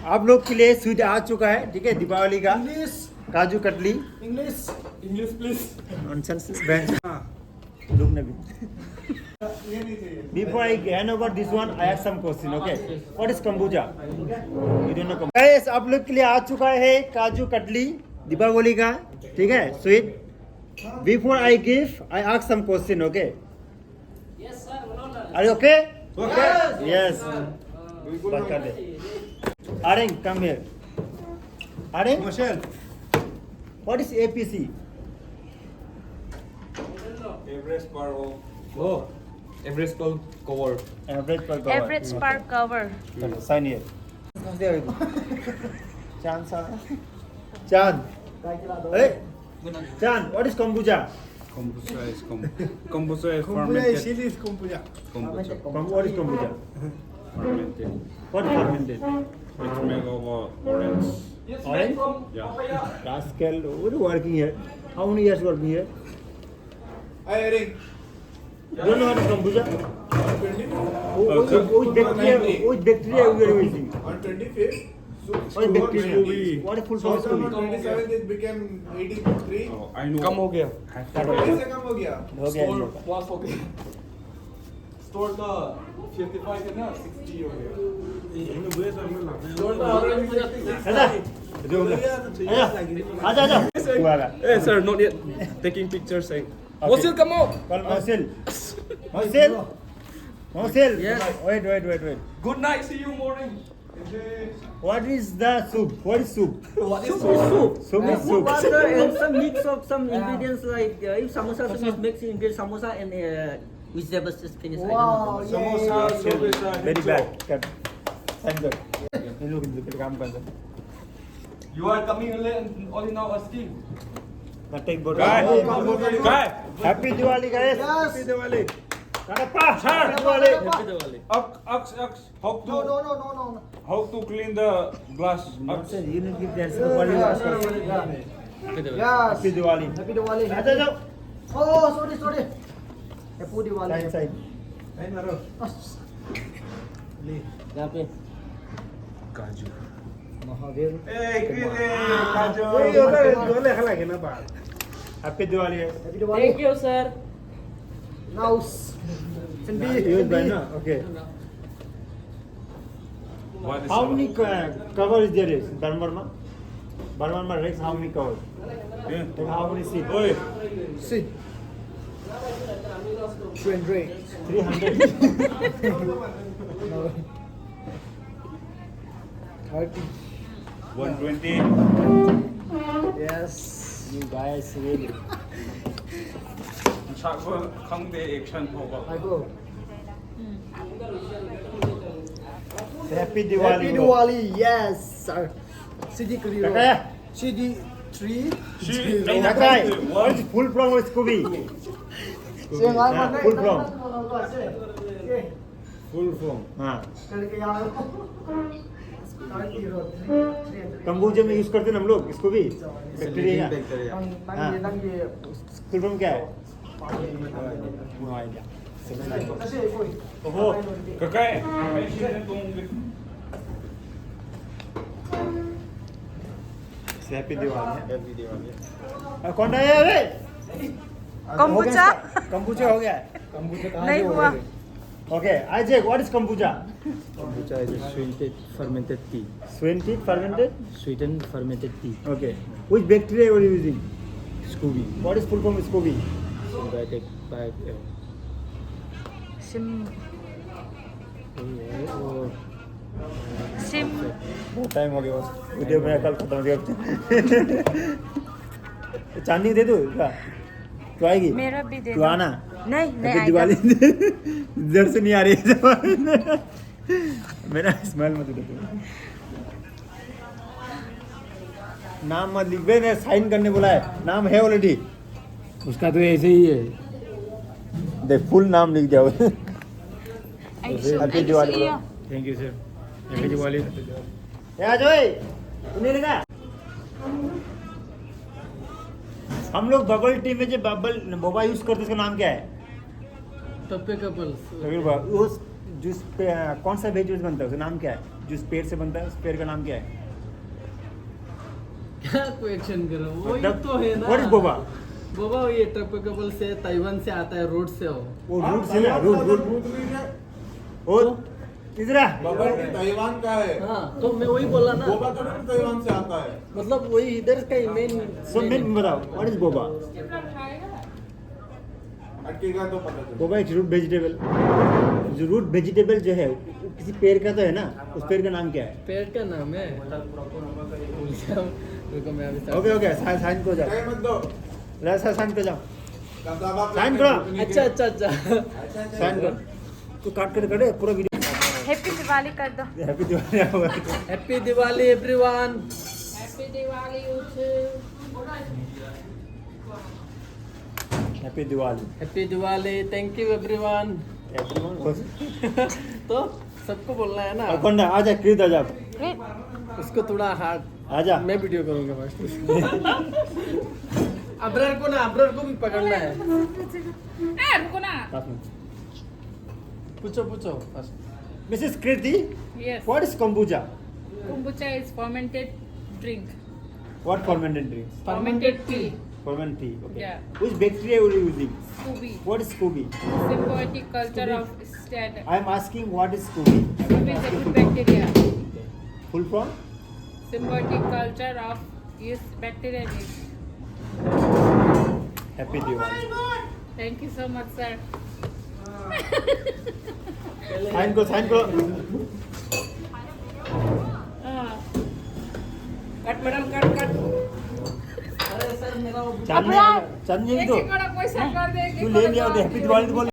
आप लोग के लिए स्वीट आ चुका है, ठीक है, दीपावली का kaju katli. English please. Nonsense bench. Look Nabi. Before I hand over this one, I have some question. Okay, what is kombucha? You don't know kombucha. Guys, आप लोग के लिए आ चुका है काजू कतली दीपावली का, ठीक है, sweet. Before I give, I ask some question. Okay. Yes, sir. Are you okay? Okay. Yes. बात कर दे। Areng, come here. Areng, Michelle. what is APC? Everest bar of. Oh. Everest bar cover. Average per cover. Average spark cover. Sign here. Chan sir. Chan. Hey. Chan, what is kombucha? Kombucha is kombucha is Kombucha fermented. is chili is kombucha. Kombucha. What is kombucha? Fermented. What fermented? It's made of orange. Orange? Yeah. Rascal. What are you working here? How many years working here? Hey, Ring. You don't know what is kombucha? Which bacteria we are using? On 25th, What is bacteria? What is full form on scooby? 27th it became 83. Oh, I know. कम हो गया कैसे कम हो गया? हो गया इन लोग का। पास हो गया स्टोर का 55 है ना 60 हो गया स्टोर का आजा जो आजा आजा तू आ रहा Hey sir, not yet. Taking pictures. Mosil, come out. कल मौसिल Yes. wait Good night. See you morning. what is the soup? What is soup? What is Soup is soup. Water and some mix of some ingredients like if samosa is mixed ingredient samosa and vegetables is finished. Wow, Samosa, soup is Very bad. Cut. Thank God. ये लोग इधर काम कर रहे हैं। You are coming only now asking. Take boat. Guy. Guy. Happy Diwali guys. Happy Diwali. Kanappa. Happy Diwali. Happy Diwali. Ox. How to No. how to clean the glass? Nonsense. You need to give that Diwali last one. Happy Diwali. Yes. Happy Diwali. Happy Diwali. आजा जाओ। Oh, sorry. Happy Diwali. Side. यहाँ पे Kaju. Mahavir. Hey, Kaju. Happy Diwali. Happy Diwali. Thank you, sir. Now, Cindy. Use by now. Okay. What is How many covers there is? Burma Rex, how many covers? Yeah. Like how many seats? Oi. Sit. 300. 300. 30. 120. Yes. You guys really. Chakwa Kangde action over. I go. Happy Diwali. Happy Diwali. Yes, sir. CD Clear. Kakaya. CD 3. Kakay. What is full from Scooby? Full Full from. Full form. हाँ. कंबूचे में use करते हैं हम लोग इसको भी bacteria full form क्या है ओहो Kakay. हैप्पी दिवाली कौन आया रे Kombucha? कंबूचा हो गया है नहीं हुआ okay Isaac, what is kombucha? Kombucha is a sweetened fermented tea. Sweetened fermented. Sweetened fermented tea. Okay. Which bacteria you are using? Scooby. What is full form of Scooby? Symbiotic by Sim or Sim बहुत time हो गया बस video में कल खत्म हो गया चांदी दे दो क्या तू आएगी मेरा भी दे तू दो। आना नहीं हैप्पी आएगा। दिवाली इधर से नहीं आ रही है मेरा स्माइल मत दे नाम मत लिख दे ने साइन करने बोला है नाम है ऑलरेडी उसका तो ऐसे ही है. देख फुल नाम लिख जाओ हैप्पी दिवाली बोलो। Thank you, sir. Happy Diwali. आ जाओ तूने लिखा हम लोग बबल टी में जो बबल बोबा यूज करते हैं उसका नाम क्या है Topicables. उस जूस पे कौन सा वेज जूस बनता है उसका नाम क्या है जिस पेड़ से बनता है उस पेड़ का नाम क्या है? क्या क्वेश्चन करो वो ही मतलब तो है ना व्हाट इज बोबा? बोबा ये ट्रॉपिकल से ताइवान से आता है रूट से हो वो रूट से ना रूट और तीसरा बाबा ये ताइवान का है। हाँ तो मैं वही बोला ना बोबा तो नहीं ताइवान से आता है। मतलब वही इधर का ही मेन सो मैं बताओ व्हाट इज बोबा? अटकेगा तो पता चलेगा। बोबा एक रूट वेजिटेबल, जो रूट वेजिटेबल जो है वो किसी पेड़ का तो है ना, उस पेड़ का नाम क्या है? पेड़ का नाम है रुको मैं अभी ओके ओके साइन को जाओ, टाइम मत दो। रैसा साइन को जाओ, कसाबा साइन करो। अच्छा अच्छा अच्छा साइन कर तो काट कर करे पूरा वीडियो। हैप्पी दिवाली कर दो। हैप्पी दिवाली होगा। Happy Diwali everyone happy Diwali happy Diwali thank you everyone everyone. तो सबको बोलना है ना अखंडा आजा क्रीत आजा उसको थोड़ा हार्ड आजा। मैं वीडियो करूंगा फर्स्ट अब्रार को भी पकड़ना है पूछो पूछो first Mrs Kriti, Yes. What is kombucha? Kombucha is fermented drink. What fermented drink? Fermented tea. Fermented tea. Okay. Yeah. Which bacteria are you using? Scooby. What is Scooby? Symbiotic culture of stand. I am asking what is Scooby? Scooby is a good bacteria. Full from? Symbiotic culture of yeast bacteria. yeast. Happy Diwali. Thank you so much, sir. Sign को Cut, madam, cut. अरे sir मेरा वो चांदनी तो एक और पैसा कर देंगे। तू ले लिया हैप्पी दिवाली तो बोल।